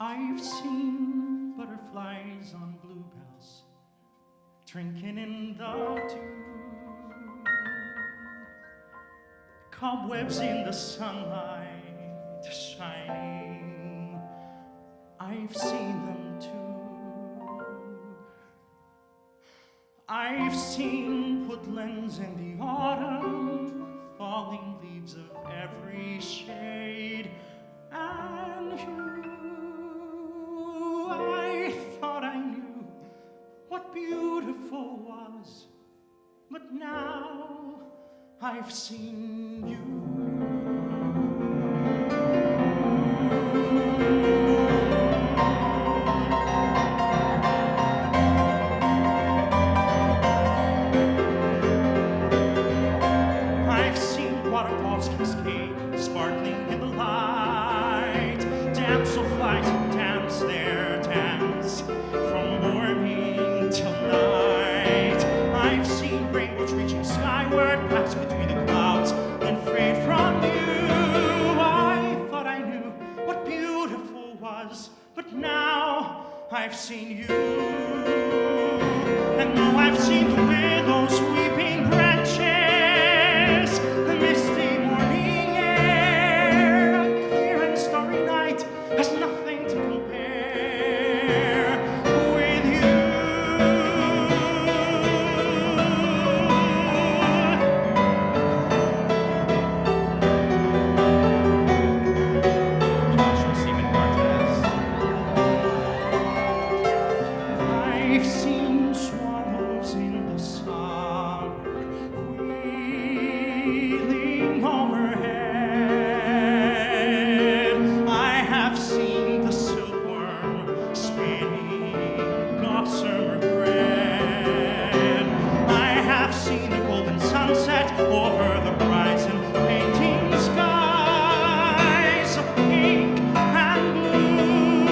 I've seen butterflies on bluebells, drinking in the dew, cobwebs in the sunlight shining. I've seen them too. I've seen woodlands in the autumn, falling leaves of every shade, and you. I thought I knew what beautiful was, but now I've seen you. I've seen waterfalls cascade, sparkling in the light, damselflies dance their dance from morning till night. I've seen rainbows reaching skyward, pass between the clouds and fade from view. I thought I knew what beautiful was, but now I've seen you. And now I've seen the willows weeping branches, the misty morning air, a clear and starry night has nothing to compare with you. I've seen swallows in the summer wheeling overhead. I have seen the silkworm spinning gossamer thread. I have seen the golden sunset over the horizon, painting skies of pink and blue.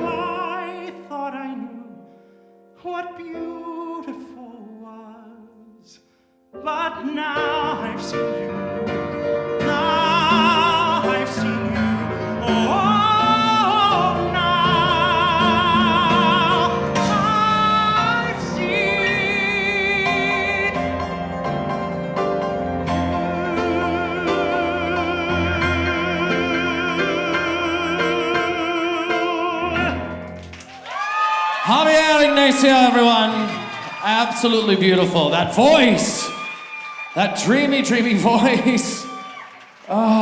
I thought I knew what beautiful was, but now I've seen you. Now I've seen you. Oh, now I've seen Javier Ignacio, everyone. Absolutely beautiful. That voice. That dreamy, dreamy voice. Oh.